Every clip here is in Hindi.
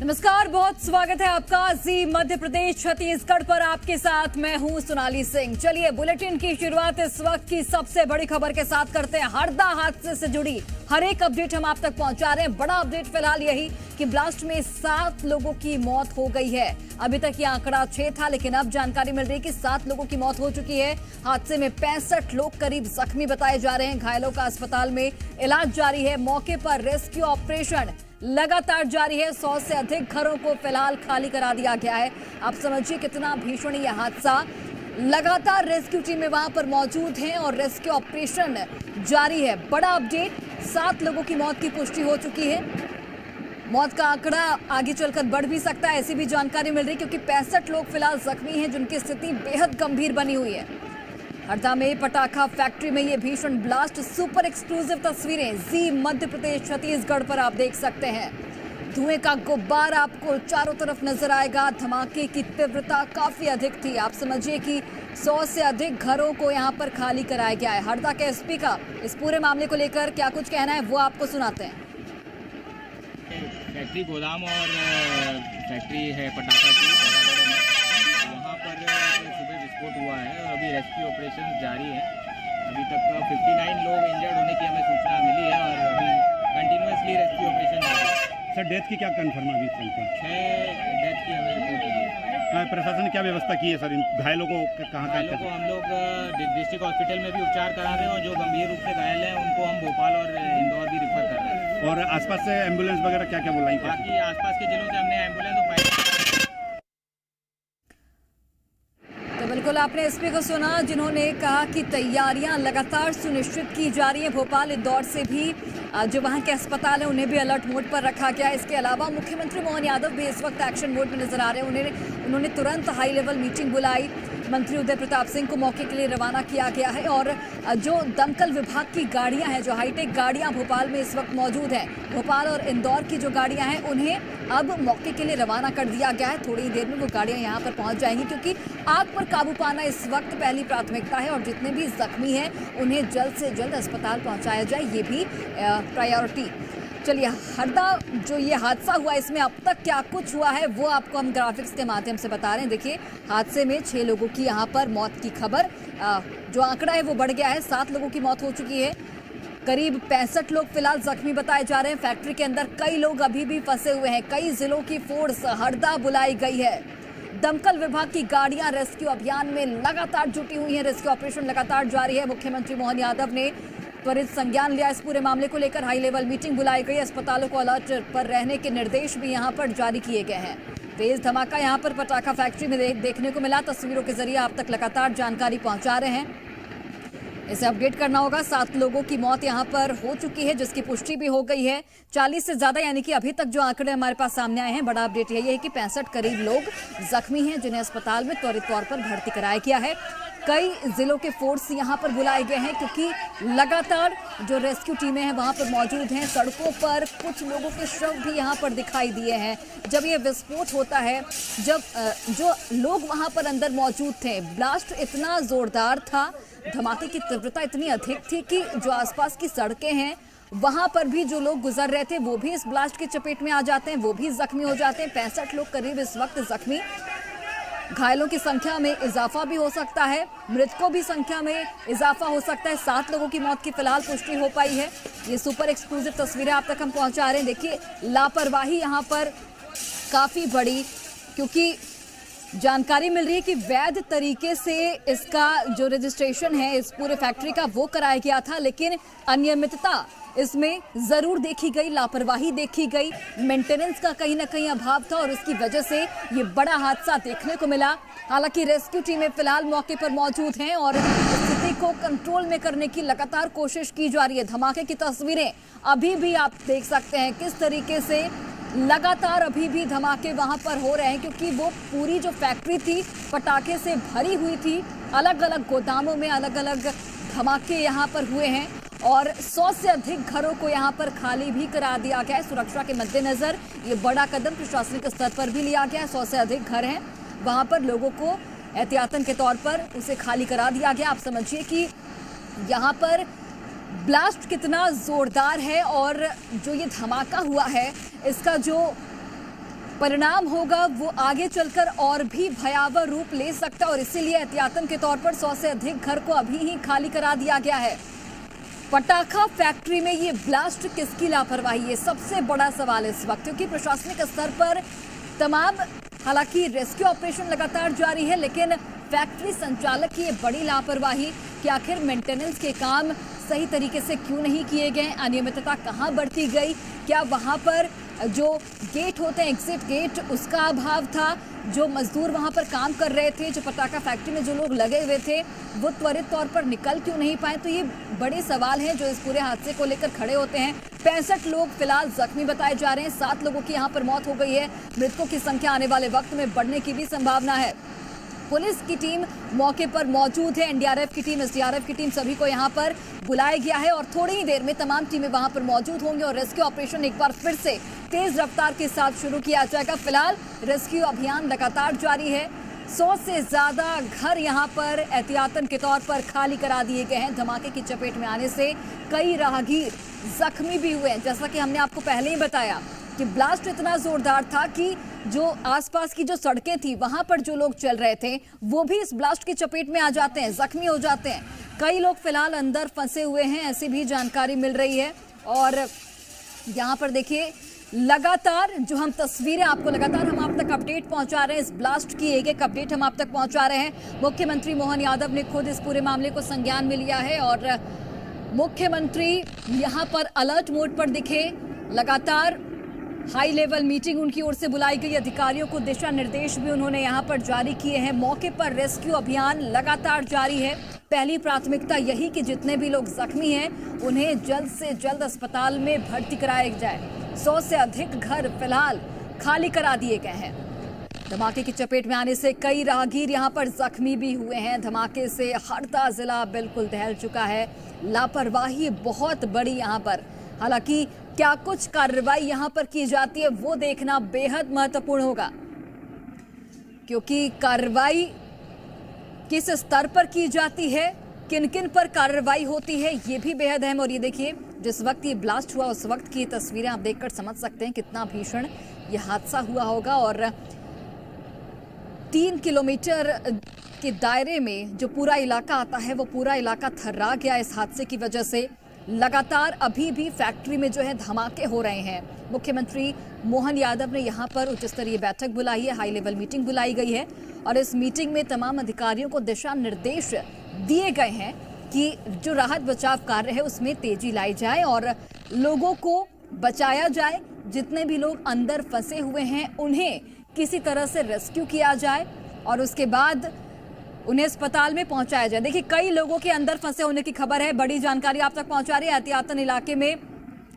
नमस्कार, बहुत स्वागत है आपका जी मध्य प्रदेश छत्तीसगढ़ पर। आपके साथ मैं हूं सोनाली सिंह। चलिए बुलेटिन की शुरुआत इस वक्त की सबसे बड़ी खबर के साथ करते हैं। हरदा हादसे से जुड़ी हर एक अपडेट हम आप तक पहुंचा रहे हैं। बड़ा अपडेट फिलहाल यही कि ब्लास्ट में 7 लोगों की मौत हो गई है। अभी तक ये आंकड़ा 6 था, लेकिन अब जानकारी मिल रही है कि 7 लोगों की मौत हो चुकी है। हादसे में 65 लोग करीब जख्मी बताए जा रहे हैं। घायलों का अस्पताल में इलाज जारी है। मौके पर रेस्क्यू ऑपरेशन लगातार जारी है। 100 से अधिक घरों को फिलहाल खाली करा दिया गया है। आप समझिए कितना भीषण यह हादसा। लगातार रेस्क्यू टीमें वहां पर मौजूद हैं और रेस्क्यू ऑपरेशन जारी है। बड़ा अपडेट, 7 लोगों की मौत की पुष्टि हो चुकी है। मौत का आंकड़ा आगे चलकर बढ़ भी सकता है, ऐसी भी जानकारी मिल रही है, क्योंकि 65 लोग फिलहाल जख्मी हैं जिनकी स्थिति बेहद गंभीर बनी हुई है। हरदा में पटाखा फैक्ट्री में ये भीषण ब्लास्ट। सुपर एक्सक्लूसिव तस्वीरें जी मध्य प्रदेश छत्तीसगढ़ पर आप देख सकते हैं। धुएं का गुब्बार आपको चारों तरफ नजर आएगा। धमाके की तीव्रता काफी अधिक थी। आप समझिए कि 100 से अधिक घरों को यहां पर खाली कराया गया है। हरदा के एसपी का इस पूरे मामले को लेकर क्या कुछ कहना है वो आपको सुनाते हैं। फैक्ट्री गोदाम और फैक्ट्री है पटाखा की, वहाँ पर सुबह विस्फोट हुआ है और अभी रेस्क्यू ऑपरेशन जारी है। अभी तक 59 लोग इंजर्ड होने की हमें सूचना मिली है और अभी कंटिन्यूसली रेस्क्यू ऑपरेशन जारी है। सर, डेथ की क्या कंफर्म अभी तक? 6 डेथ की हमें रिपोर्ट मिली है। प्रशासन ने क्या व्यवस्था की है सर? इन घायलों को घायलों को हम लोग डिस्ट्रिक्ट हॉस्पिटल में भी उपचार करा रहे हैं और जो गंभीर रूप से घायल हैं उनको हम भोपाल और इंदौर भी रिफर कर रहे हैं। और आसपास से एम्बुलेंस वगैरह क्या क्या बुलाई? बाकी आसपास के जिलों से हमने एम्बुलेंस और फायर। तो बिल्कुल आपने एसपी को सुना, जिन्होंने कहा कि तैयारियां लगातार सुनिश्चित की जा रही हैं। भोपाल इंदौर से भी जो वहां के अस्पताल है उन्हें भी अलर्ट मोड पर रखा गया है। इसके अलावा मुख्यमंत्री मोहन यादव भी इस वक्त एक्शन मोड में नजर आ रहे हैं। उन्होंने तुरंत हाई लेवल मीटिंग बुलाई। मंत्री उदय प्रताप सिंह को मौके के लिए रवाना किया गया है और जो दमकल विभाग की गाड़ियां हैं, जो हाईटेक गाड़ियां भोपाल में इस वक्त मौजूद हैं, भोपाल और इंदौर की जो गाड़ियां हैं उन्हें अब मौके के लिए रवाना कर दिया गया है। थोड़ी देर में वो गाड़ियां यहां पर पहुंच जाएंगी, क्योंकि आग पर काबू पाना इस वक्त पहली प्राथमिकता है और जितने भी जख्मी हैं उन्हें जल्द से जल्द अस्पताल पहुंचाया जाए, ये भी प्रायोरिटी। चलिए, हरदा जो ये हादसा हुआ इसमें अब तक क्या कुछ हुआ है वो आपको हम ग्राफिक्स के माध्यम से बता रहे हैं। देखिए, हादसे में 6 लोगों की यहाँ पर मौत की खबर, जो आंकड़ा है वो बढ़ गया है। 7 लोगों की मौत हो चुकी है। करीब 65 लोग फिलहाल जख्मी बताए जा रहे हैं। फैक्ट्री के अंदर कई लोग अभी भी फंसे हुए हैं। कई जिलों की फोर्स हरदा बुलाई गई है। दमकल विभाग की गाड़ियां रेस्क्यू अभियान में लगातार जुटी हुई हैं। रेस्क्यू ऑपरेशन लगातार जारी है। मुख्यमंत्री मोहन यादव ने त्वरित संज्ञान लिया। इस पूरे मामले को लेकर हाई लेवल मीटिंग बुलाई गई। अस्पतालों को अलर्ट पर रहने के निर्देश भी यहां पर जारी किए गए हैं। तेज धमाका यहां पर पटाखा फैक्ट्री में देखने को मिला। तस्वीरों के जरिए आप तक लगातार जानकारी पहुंचा रहे हैं। इसे अपडेट करना होगा। 7 लोगों की मौत यहां पर हो चुकी है, जिसकी पुष्टि भी हो गई है। 40 से ज्यादा, यानी कि अभी तक जो आंकड़े हमारे पास सामने आए हैं। बड़ा अपडेट यही है कि 65 करीब लोग जख्मी हैं, जिन्हें अस्पताल में त्वरित तौर पर भर्ती कराया गया है। कई जिलों के फोर्स यहां पर बुलाए गए हैं, क्योंकि लगातार जो रेस्क्यू टीमें हैं वहां पर मौजूद हैं। सड़कों पर कुछ लोगों के शव भी यहां पर दिखाई दिए हैं। जब ये विस्फोट होता है, जब जो लोग वहां पर अंदर मौजूद थे, ब्लास्ट इतना जोरदार था, धमाके की तीव्रता इतनी अधिक थी कि जो आसपास की सड़कें हैं वहां पर भी जो लोग गुजर रहे थे वो भी इस ब्लास्ट की चपेट में आ जाते हैं, वो भी जख्मी हो जाते हैं। 65 लोग करीब इस वक्त जख्मी। घायलों की संख्या में इजाफा भी हो सकता है, मृतकों की संख्या में इजाफा हो सकता है। 7 लोगों की मौत की फिलहाल पुष्टि हो पाई है। ये सुपर एक्सक्लूसिव तस्वीरें आप तक हम पहुंचा रहे हैं। देखिए, लापरवाही यहां पर काफी बड़ी, क्योंकि जानकारी मिल रही है कि वैध तरीके से इसका जो रजिस्ट्रेशन है इस पूरे फैक्ट्री का वो कराया गया था, लेकिन अनियमितता इसमें जरूर देखी गई, लापरवाही देखी गई, मेंटेनेंस का कहीं ना कहीं अभाव था और इसकी वजह से ये बड़ा हादसा देखने को मिला। हालांकि रेस्क्यू टीमें फिलहाल मौके पर मौजूद हैं और स्थिति को कंट्रोल में करने की लगातार कोशिश की जा रही है। धमाके की तस्वीरें अभी भी आप देख सकते हैं किस तरीके से लगातार अभी भी धमाके वहां पर हो रहे हैं, क्योंकि वो पूरी जो फैक्ट्री थी पटाखे से भरी हुई थी। अलग अलग गोदामों में अलग अलग धमाके यहां पर हुए हैं और 100 से अधिक घरों को यहां पर खाली भी करा दिया गया है। सुरक्षा के मद्देनजर ये बड़ा कदम प्रशासनिक स्तर पर भी लिया गया है। 100 से अधिक घर हैं, वहां पर लोगों को एहतियातन के तौर पर उसे खाली करा दिया गया। आप समझिए कि यहाँ पर ब्लास्ट कितना जोरदार है और जो ये धमाका हुआ है इसका जो परिणाम होगा वो आगे चलकर और भी भयावह रूप ले सकता है और इसीलिए एहतियातन के तौर पर 100 से अधिक घर को अभी ही खाली करा दिया गया है। पटाखा फैक्ट्री में ये ब्लास्ट किसकी लापरवाही है, सबसे बड़ा सवाल इस वक्त, क्योंकि प्रशासनिक स्तर पर तमाम, हालांकि रेस्क्यू ऑपरेशन लगातार जारी है, लेकिन फैक्ट्री संचालक की ये बड़ी लापरवाही कि आखिर मेंटेनेंस के काम सही तरीके से क्यों नहीं किए गए, अनियमितता कहां बढ़ती गई, क्या वहां पर जो गेट होते हैं एग्जिट गेट उसका अभाव था, जो मजदूर वहां पर काम कर रहे थे, जो पटाखा फैक्ट्री में जो लोग लगे हुए थे वो त्वरित तौर पर निकल क्यों नहीं पाए। तो ये बड़े सवाल हैं जो इस पूरे हादसे को लेकर खड़े होते हैं। 65 लोग फिलहाल जख्मी बताए जा रहे हैं, 7 लोगों की यहाँ पर मौत हो गई है, मृतकों की संख्या आने वाले वक्त में बढ़ने की भी संभावना है। पुलिस की टीम मौके पर मौजूद है, एनडीआरएफ की टीम, एसडीआरएफ की टीम, सभी को यहां पर बुलाया गया है और थोड़ी ही देर में तमाम टीमें वहां पर मौजूद होंगी और रेस्क्यू ऑपरेशन एक बार फिर से तेज रफ्तार के साथ शुरू किया जाएगा। फिलहाल रेस्क्यू अभियान लगातार जारी है। 100 से ज्यादा घर यहां पर एहतियातन के तौर पर खाली करा दिए गए हैं। धमाके की चपेट में आने से कई राहगीर जख्मी भी हुए हैं। जैसा कि हमने आपको पहले ही बताया कि ब्लास्ट इतना जोरदार था कि जो आसपास की जो सड़कें थी वहां पर जो लोग चल रहे थे वो भी इस ब्लास्ट की चपेट में आ जाते हैं, जख्मी हो जाते हैं। कई लोग फिलहाल अंदर फंसे हुए हैं, ऐसी भी जानकारी मिल रही है। और यहाँ पर देखिए लगातार जो हम तस्वीरें आपको लगातार हम आप तक अपडेट पहुंचा रहे हैं, इस ब्लास्ट की एक एक अपडेट हम आप तक पहुंचा रहे हैं। मुख्यमंत्री मोहन यादव ने खुद इस पूरे मामले को संज्ञान में लिया है और मुख्यमंत्री यहाँ पर अलर्ट मोड पर दिखे। लगातार हाई लेवल मीटिंग उनकी ओर से बुलाई गई, अधिकारियों को दिशा निर्देश भी उन्होंने यहां पर जारी किए हैं। मौके पर रेस्क्यू अभियान लगातार जारी है। पहली प्राथमिकता यही कि जितने भी लोग जख्मी हैं उन्हें जल्द से जल्द अस्पताल में भर्ती कराया जाए। 100 से अधिक घर फिलहाल खाली करा दिए गए हैं। धमाके की चपेट में आने से कई राहगीर यहां पर जख्मी भी हुए हैं। धमाके से हरदा जिला बिल्कुल दहल चुका है। लापरवाही बहुत बड़ी यहां पर, हालांकि क्या कुछ कार्रवाई यहां पर की जाती है वो देखना बेहद महत्वपूर्ण होगा, क्योंकि कार्रवाई किस स्तर पर की जाती है, किन किन पर कार्रवाई होती है, ये भी बेहद अहम। और ये देखिए जिस वक्त ये ब्लास्ट हुआ उस वक्त की तस्वीरें आप देखकर समझ सकते हैं कितना भीषण ये हादसा हुआ होगा। और 3 किलोमीटर के दायरे में जो पूरा इलाका आता है वो पूरा इलाका थर्रा गया इस हादसे की वजह से। लगातार अभी भी फैक्ट्री में जो है धमाके हो रहे हैं। मुख्यमंत्री मोहन यादव ने यहाँ पर उच्च स्तरीय बैठक बुलाई है, हाई लेवल मीटिंग बुलाई गई है और इस मीटिंग में तमाम अधिकारियों को दिशा निर्देश दिए गए हैं कि जो राहत बचाव कार्य है उसमें तेजी लाई जाए और लोगों को बचाया जाए। जितने भी लोग अंदर फंसे हुए हैं उन्हें किसी तरह से रेस्क्यू किया जाए और उसके बाद उन्हें अस्पताल में पहुंचाया जाए। देखिए कई लोगों के अंदर फंसे होने की खबर है, बड़ी जानकारी आप तक पहुंचा रही है एहतियातन इलाके में।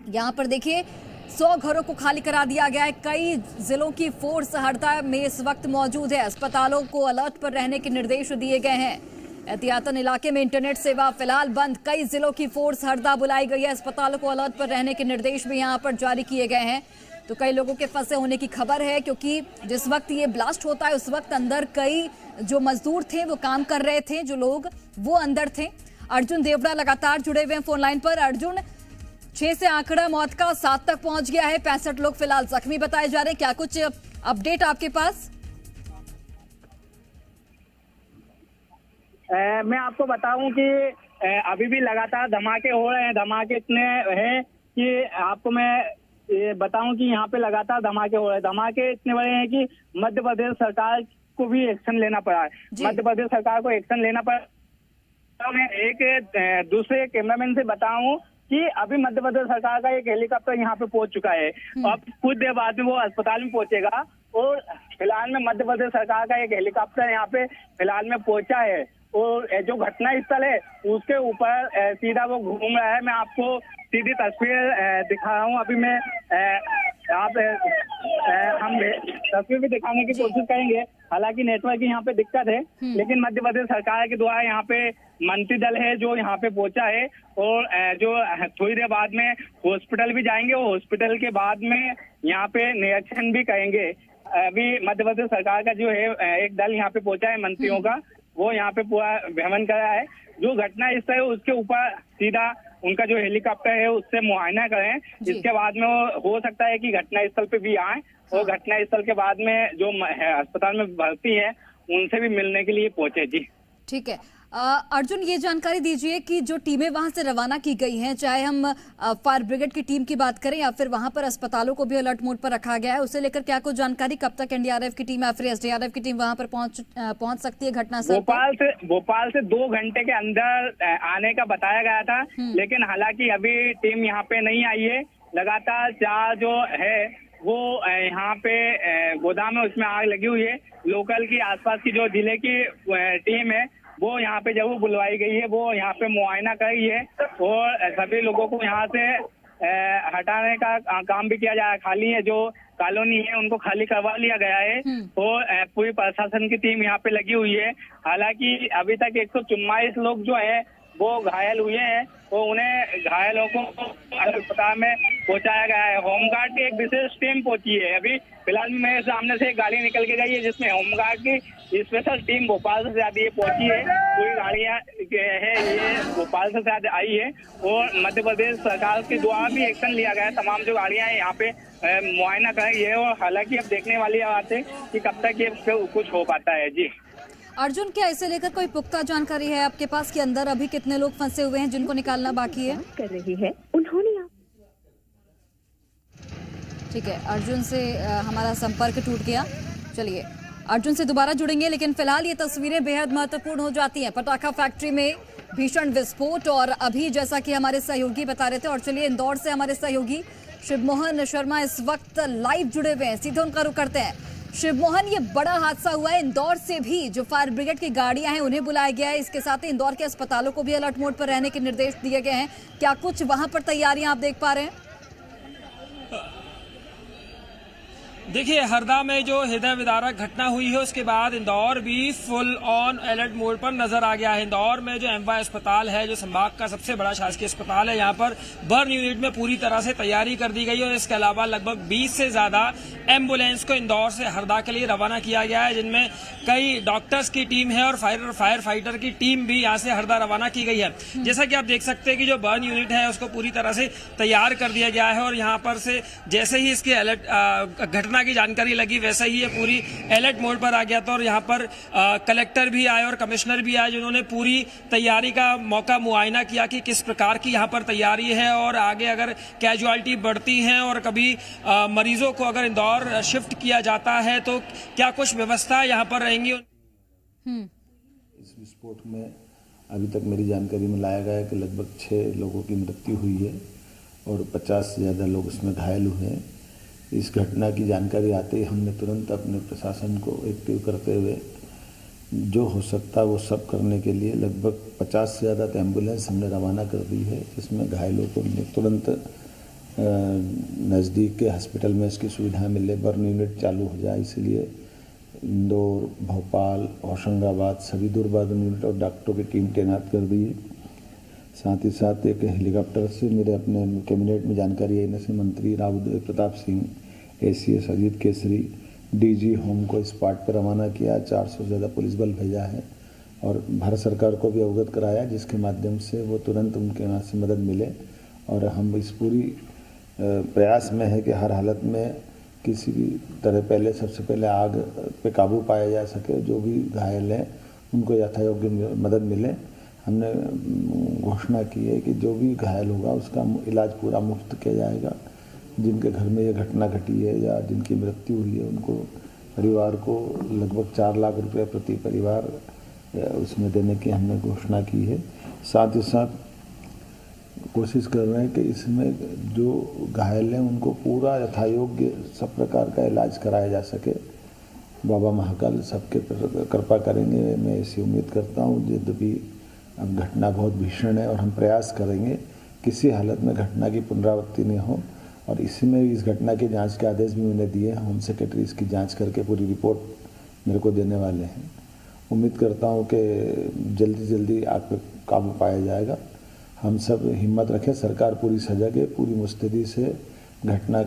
यहां पर देखिए 100 घरों को खाली करा दिया गया है। कई जिलों की फोर्स हरदा में इस वक्त मौजूद है। अस्पतालों को अलर्ट पर रहने के निर्देश दिए गए हैं। एहतियातन इलाके में इंटरनेट सेवा फिलहाल बंद। कई जिलों की फोर्स हरदा बुलाई गई है। अस्पतालों को अलर्ट पर रहने के निर्देश भी यहाँ पर जारी किए गए हैं। तो कई लोगों के फंसे होने की खबर है, क्योंकि जिस वक्त ये ब्लास्ट होता है उस वक्त अंदर कई जो मजदूर थे वो काम कर रहे थे, जो लोग वो अंदर थे। अर्जुन देवड़ा लगातार जुड़े हुए हैं फोन लाइन पर। अर्जुन, 6 से आंकड़ा मौत का 7 तक पहुंच गया है, 65 लोग फिलहाल जख्मी बताए जा रहे हैं, क्या कुछ अपडेट आपके पास? मैं आपको बताऊं कि अभी भी लगातार धमाके हो रहे हैं। धमाके इतने हैं कि आपको मैं बताऊं कि यहाँ पे लगातार धमाके हो रहे हैं। धमाके इतने बड़े हैं कि मध्य प्रदेश सरकार को भी एक्शन लेना पड़ा है। मध्य प्रदेश सरकार को एक्शन लेना पड़ा। मैं एक दूसरे कैमरामैन से बताऊं कि अभी मध्य प्रदेश सरकार का एक हेलीकॉप्टर यहाँ पे पहुंच चुका है। अब कुछ देर बाद में वो अस्पताल में पहुंचेगा और फिलहाल में मध्य प्रदेश सरकार का एक हेलीकॉप्टर यहाँ पे फिलहाल में पहुंचा है और जो घटना स्थल है उसके ऊपर सीधा वो घूम रहा है। मैं आपको सीधी तस्वीर दिखा रहा हूँ। अभी मैं हम तस्वीर भी दिखाने की कोशिश करेंगे। हालांकि नेटवर्क की यहाँ पे दिक्कत है, लेकिन मध्य प्रदेश सरकार के द्वारा यहाँ पे मंत्री दल है जो यहाँ पे पहुंचा है और जो थोड़ी देर बाद में हॉस्पिटल भी जाएंगे और हॉस्पिटल के बाद में यहाँ पे निरीक्षण भी करेंगे। अभी मध्य प्रदेश सरकार का जो है एक दल यहाँ पे पहुंचा है मंत्रियों का, वो यहाँ पे पूरा भ्रमण कर रहा है। जो घटना स्थल है उसके ऊपर सीधा उनका जो हेलीकॉप्टर है उससे मुआयना करें। जी। इसके बाद में वो हो सकता है कि घटना स्थल पे भी आए और घटना स्थल के बाद में जो अस्पताल में भर्ती है उनसे भी मिलने के लिए पहुंचे। जी ठीक है। अर्जुन, ये जानकारी दीजिए कि जो टीमें वहां से रवाना की गई हैं, चाहे हम फायर ब्रिगेड की टीम की बात करें या फिर वहां पर अस्पतालों को भी अलर्ट मोड पर रखा गया है, उसे लेकर क्या कुछ जानकारी, कब तक एनडीआरएफ की टीम या फिर एसडीआरएफ की टीम वहां पर पहुंच सकती है घटनास्थल पर? भोपाल से 2 घंटे के अंदर आने का बताया गया था, लेकिन हालांकि अभी टीम यहाँ पे नहीं आई है। लगातार 4 जो है वो यहाँ पे गोदाम है उसमें आग लगी हुई है। लोकल की आसपास की जो जिले की टीम है वो यहाँ पे जरूर बुलवाई गई है, वो यहाँ पे मुआयना कर रही है और सभी लोगों को यहाँ से हटाने का काम भी किया जा रहा है। खाली है जो कॉलोनी है उनको खाली करवा लिया गया है और पूरी प्रशासन की टीम यहाँ पे लगी हुई है। हालांकि अभी तक 144 लोग जो है वो घायल हुए हैं और उन्हें घायलों को अस्पताल में पहुंचाया गया है। होमगार्ड की एक विशेष टीम पहुंची है। अभी फिलहाल मेरे सामने से एक गाड़ी निकल के गई है जिसमें होमगार्ड की स्पेशल टीम भोपाल से शायद ये पहुंची है। पूरी गाड़ियां है ये भोपाल से शायद आई है और मध्य प्रदेश सरकार के द्वारा भी एक्शन लिया गया है। तमाम जो गाड़ियां हैं यहाँ पे मुआयना करेंगी है और हालांकि अब देखने वाली बात है कि कब तक ये कुछ हो पाता है। जी अर्जुन, क्या इसे लेकर कोई पुख्ता जानकारी है आपके पास कि अंदर अभी कितने लोग फंसे हुए हैं जिनको निकालना बाकी है? कर रही है उन्होंने। ठीक है, अर्जुन से हमारा संपर्क टूट गया। चलिए अर्जुन से दोबारा जुड़ेंगे, लेकिन फिलहाल ये तस्वीरें बेहद महत्वपूर्ण हो जाती हैं। पटाखा फैक्ट्री में भीषण विस्फोट और अभी जैसा कि हमारे सहयोगी बता रहे थे, और चलिए इंदौर से हमारे सहयोगी शिवमोहन शर्मा इस वक्त लाइव जुड़े हुए हैं, सीधे उनका रुख करते हैं। शिवमोहन, ये बड़ा हादसा हुआ है इंदौर से भी, जो फायर ब्रिगेड की गाड़ियां हैं उन्हें बुलाया गया है, इसके साथ ही इंदौर के अस्पतालों को भी अलर्ट मोड पर रहने के निर्देश दिए गए हैं। क्या कुछ वहां पर तैयारियां आप देख पा रहे हैं? देखिए, हरदा में जो हृदय विदारक घटना हुई है उसके बाद इंदौर भी फुल ऑन अलर्ट मोड पर नजर आ गया है। इंदौर में जो एमवाई अस्पताल है, जो संभाग का सबसे बड़ा शासकीय अस्पताल है, यहाँ पर बर्न यूनिट में पूरी तरह से तैयारी कर दी गई है और इसके अलावा लगभग 20 से ज्यादा एम्बुलेंस को इंदौर से हरदा के लिए रवाना किया गया है, जिनमें कई डॉक्टर्स की टीम है और फायर फाइटर की टीम भी यहाँ से हरदा रवाना की गई है। जैसा कि आप देख सकते हैं कि जो बर्न यूनिट है उसको पूरी तरह से तैयार कर दिया गया है और यहाँ पर से जैसे ही इसकी अलर्ट घटना की जानकारी लगी वैसे ही ये पूरी अलर्ट मोड पर आ गया था और यहाँ पर कलेक्टर भी आए और कमिश्नर भी आए, जिन्होंने पूरी तैयारी का मौका मुआयना किया कि किस प्रकार की यहाँ पर तैयारी है और आगे अगर कैजुअलिटी बढ़ती हैं और कभी मरीजों को अगर इंदौर शिफ्ट किया जाता है तो क्या कुछ व्यवस्था यहाँ पर रहेंगी। इस विस्फोट में अभी तक मेरी जानकारी में लाया गया है कि लगभग 6 लोगों की मृत्यु हुई है और 50 से ज़्यादा लोग उसमें घायल हुए हैं। इस घटना की जानकारी आते ही हमने तुरंत अपने प्रशासन को एक्टिव करते हुए जो हो सकता वो सब करने के लिए लगभग 50 से ज़्यादा एम्बुलेंस हमने रवाना कर दी है, जिसमें घायलों को तुरंत नज़दीक के हॉस्पिटल में इसकी सुविधा मिले, बर्न यूनिट चालू हो जाए, इसलिए इंदौर, भोपाल, होशंगाबाद सभी दूर बर्न यूनिट और डॉक्टरों की टीम तैनात कर दी है। साथ ही साथ एक हेलीकॉप्टर से मेरे अपने कैबिनेट में जानकारी आई से मंत्री Rao Pratap Singh, ACS Ajit Kesari, DG home को स्पॉट पर रवाना किया, 400 से ज़्यादा पुलिस बल भेजा है और भारत सरकार को भी अवगत कराया, जिसके माध्यम से वो तुरंत उनके वहाँ से मदद मिले। और हम इस पूरी प्रयास में है कि हर हालत में किसी भी तरह पहले सबसे पहले आग पे काबू पाया जा सके, जो भी घायल हैं उनको यथायोग्य मदद मिले। हमने घोषणा की है कि जो भी घायल होगा उसका इलाज पूरा मुफ्त किया जाएगा। जिनके घर में ये घटना घटी है या जिनकी मृत्यु हुई है उनको परिवार को लगभग 4 लाख रुपए प्रति परिवार उसमें देने की हमने घोषणा की है। साथ ही साथ कोशिश कर रहे हैं कि इसमें जो घायल हैं उनको पूरा यथायोग्य सब प्रकार का इलाज कराया जा सके। बाबा महाकाल सबके कृपा करेंगे, मैं ऐसी उम्मीद करता हूँ। यद्यपि अब घटना बहुत भीषण है और हम प्रयास करेंगे किसी हालत में घटना की पुनरावृत्ति नहीं हो और इसी में इस घटना की जांच के आदेश भी मैंने दिए हैं। होम सेक्रेटरी इसकी जांच करके पूरी रिपोर्ट मेरे को देने वाले हैं। उम्मीद करता हूँ कि जल्दी जल्दी आग पर काबू पाया जाएगा। हम सब हिम्मत रखें, सरकार पूरी सजग है, पूरी मुस्तैदी से घटना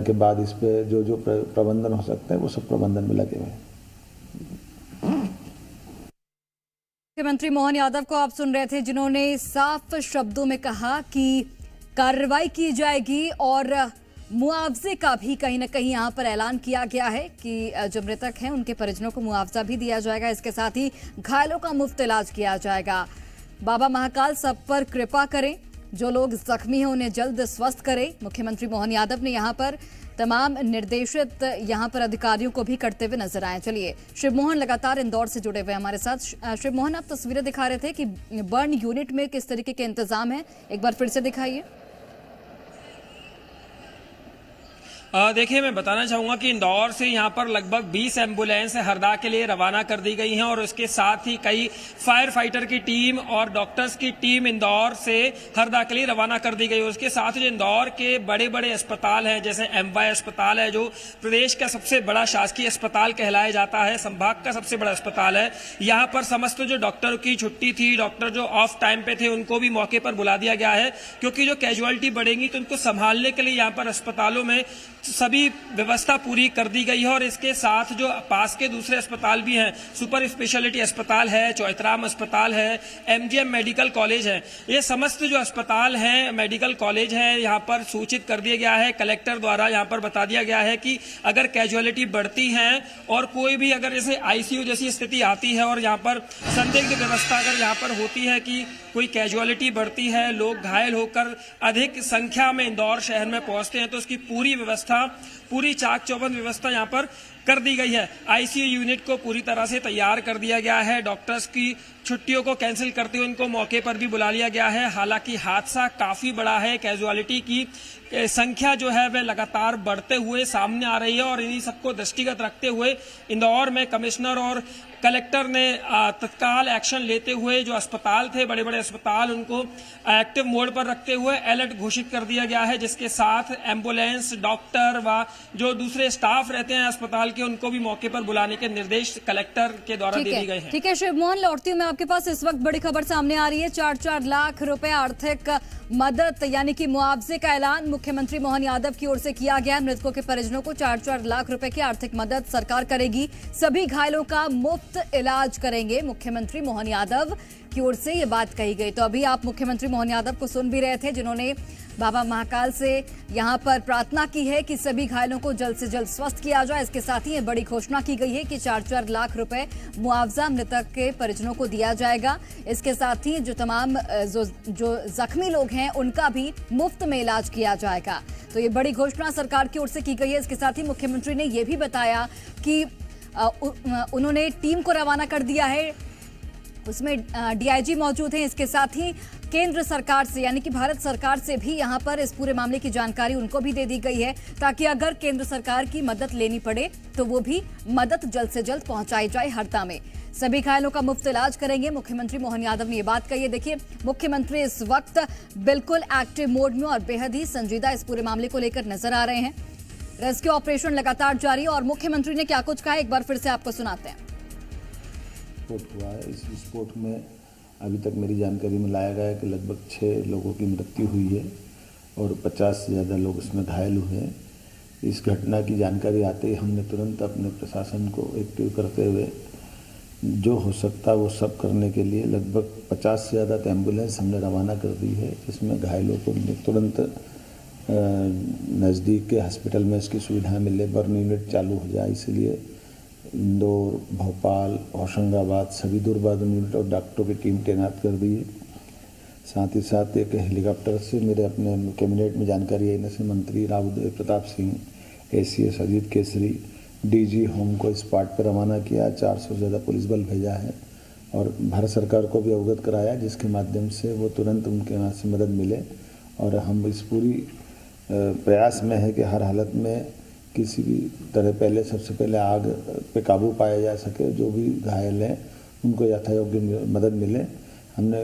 के बाद इस पे जो प्रबंधन हो सकते हैं वो सब प्रबंधन में लगे हुए हैं। मुख्यमंत्री मोहन यादव को आप सुन रहे थे, जिन्होंने साफ शब्दों में कहा कि कार्रवाई की जाएगी और मुआवजे का भी कहीं ना कहीं यहां पर ऐलान किया गया है कि जो मृतक हैं उनके परिजनों को मुआवजा भी दिया जाएगा। इसके साथ ही घायलों का मुफ्त इलाज किया जाएगा। बाबा महाकाल सब पर कृपा करें, जो लोग जख्मी हैं उन्हें जल्द स्वस्थ करें। मुख्यमंत्री मोहन यादव ने यहां पर तमाम निर्देशित यहां पर अधिकारियों को भी करते हुए नजर आए। चलिए, शिव मोहन लगातार इंदौर से जुड़े हुए हमारे साथ। शिव मोहन, आप तस्वीरें दिखा रहे थे कि बर्न यूनिट में किस तरीके के इंतजाम है, एक बार फिर से दिखाइए। देखिए, मैं बताना चाहूंगा कि इंदौर से यहां पर लगभग 20 एम्बुलेंस हरदा के लिए रवाना कर दी गई हैं और उसके साथ ही कई फायर फाइटर की टीम और डॉक्टर्स की टीम इंदौर से हरदा के लिए रवाना कर दी गई है। उसके साथ जो इंदौर के बड़े बड़े अस्पताल हैं, जैसे MY अस्पताल है जो प्रदेश का सबसे बड़ा शासकीय अस्पताल कहलाया जाता है, संभाग का सबसे बड़ा अस्पताल है, यहाँ पर समस्त जो डॉक्टर की छुट्टी थी, डॉक्टर जो ऑफ टाइम पे थे, उनको भी मौके पर बुला दिया गया है, क्योंकि जो कैजुअलिटी बढ़ेंगी तो उनको संभालने के लिए यहाँ पर अस्पतालों में सभी व्यवस्था पूरी कर दी गई है। और इसके साथ जो पास के दूसरे अस्पताल भी हैं, सुपर स्पेशलिटी अस्पताल है, चौथराम अस्पताल है, MGM मेडिकल कॉलेज है, ये समस्त जो अस्पताल हैं, मेडिकल कॉलेज हैं, यहाँ पर सूचित कर दिया गया है। कलेक्टर द्वारा यहाँ पर बता दिया गया है कि अगर कैजुअलिटी बढ़ती है और कोई भी अगर जैसे ICU जैसी स्थिति आती है और यहाँ पर संदिग्ध व्यवस्था अगर यहाँ पर होती है कि कोई कैजुअलिटी बढ़ती है, लोग घायल होकर अधिक संख्या में इंदौर शहर में पहुंचते हैं, तो उसकी पूरी व्यवस्था, पूरी चाक चौबंद व्यवस्था यहाँ पर कर दी गई है। ICU यूनिट को पूरी तरह से तैयार कर दिया गया है। डॉक्टर्स की छुट्टियों को कैंसिल करते हुए उनको मौके पर भी बुला लिया गया है। हालांकि हादसा काफी बड़ा है, कैजुअलिटी की संख्या जो है वह लगातार बढ़ते हुए सामने आ रही है और इन्हीं सबको दृष्टिगत रखते हुए इंदौर में कमिश्नर और कलेक्टर ने तत्काल एक्शन लेते हुए जो अस्पताल थे, बड़े बड़े अस्पताल, उनको एक्टिव मोड पर रखते हुए अलर्ट घोषित कर दिया गया है, जिसके साथ एम्बुलेंस, डॉक्टर व जो दूसरे स्टाफ रहते हैं अस्पताल के, उनको भी मौके पर बुलाने के निर्देश कलेक्टर के द्वारा दे दिए गए हैं। ठीक है शिव मोहन, लौटती हूँ मैं आपके पास। इस वक्त बड़ी खबर सामने आ रही है, 4-4 लाख रुपए आर्थिक मदद यानी कि मुआवजे का ऐलान मुख्यमंत्री मोहन यादव की ओर से किया गया। मृतकों के परिजनों को 4-4 लाख रुपए की आर्थिक मदद सरकार करेगी। सभी घायलों का मुफ्त इलाज करेंगे, मुख्यमंत्री मोहन यादव की ओर से ये बात कही गई। तो अभी आप मुख्यमंत्री मोहन यादव को सुन भी रहे थे, जिन्होंने बाबा महाकाल से यहां पर प्रार्थना की है कि सभी घायलों को जल्द से जल्द स्वस्थ किया जाए। इसके साथ ही ये बड़ी घोषणा की गई है कि 4-4 लाख रुपए मुआवजा मृतक के परिजनों को दिया जाएगा। इसके साथ ही जो तमाम जो जख्मी लोग हैं उनका भी मुफ्त में इलाज किया जाएगा। तो ये बड़ी घोषणा सरकार की ओर से की गई है। इसके साथ ही मुख्यमंत्री ने यह भी बताया कि उन्होंने टीम को रवाना कर दिया है, उसमें DIG मौजूद हैं। इसके साथ ही केंद्र सरकार से यानी कि भारत सरकार से भी यहां पर इस पूरे मामले की जानकारी उनको भी दे दी गई है, ताकि अगर केंद्र सरकार की मदद लेनी पड़े तो वो भी मदद जल्द से जल्द पहुंचाई जाए। हरदा में सभी घायलों का मुफ्त इलाज करेंगे, मुख्यमंत्री मोहन यादव ने ये बात कही है। देखिए, मुख्यमंत्री इस वक्त बिल्कुल एक्टिव मोड में और बेहद ही संजीदा इस पूरे मामले को लेकर नजर आ रहे हैं। रेस्क्यू ऑपरेशन लगातार जारी है और मुख्यमंत्री ने क्या कुछ कहा एक बार फिर से आपको सुनाते हैं। विस्फोट हुआ है, इस विस्फोट में अभी तक मेरी जानकारी में लाया गया है कि लगभग 6 लोगों की मृत्यु हुई है और 50 से ज़्यादा लोग इसमें घायल हुए हैं। इस घटना की जानकारी आते ही हमने तुरंत अपने प्रशासन को एक्टिव करते हुए जो हो सकता वो सब करने के लिए लगभग 50 से ज़्यादा एम्बुलेंस हमने रवाना कर दी है, जिसमें घायलों को तुरंत नज़दीक के हॉस्पिटल में इसकी सुविधा मिले, बर्न यूनिट चालू हो जाए, इसलिए इंदौर, भोपाल, होशंगाबाद सभी दूरबाद यूनिट और डॉक्टरों की टीम तैनात कर दी है। साथ ही साथ एक हेलीकॉप्टर से मेरे अपने कैबिनेट में जानकारी आई से मंत्री Rao Pratap Singh, ACS Ajit Kesari, DG home को स्पॉट पर रवाना किया। 400 से ज़्यादा पुलिस बल भेजा है और भारत सरकार को भी अवगत कराया, जिसके माध्यम से वो तुरंत उनके यहाँ से मदद मिले। और हम इस पूरी प्रयास में है कि हर हालत में किसी भी तरह सबसे पहले आग पे काबू पाया जा सके, जो भी घायल हैं उनको यथायोग्य मदद मिले। हमने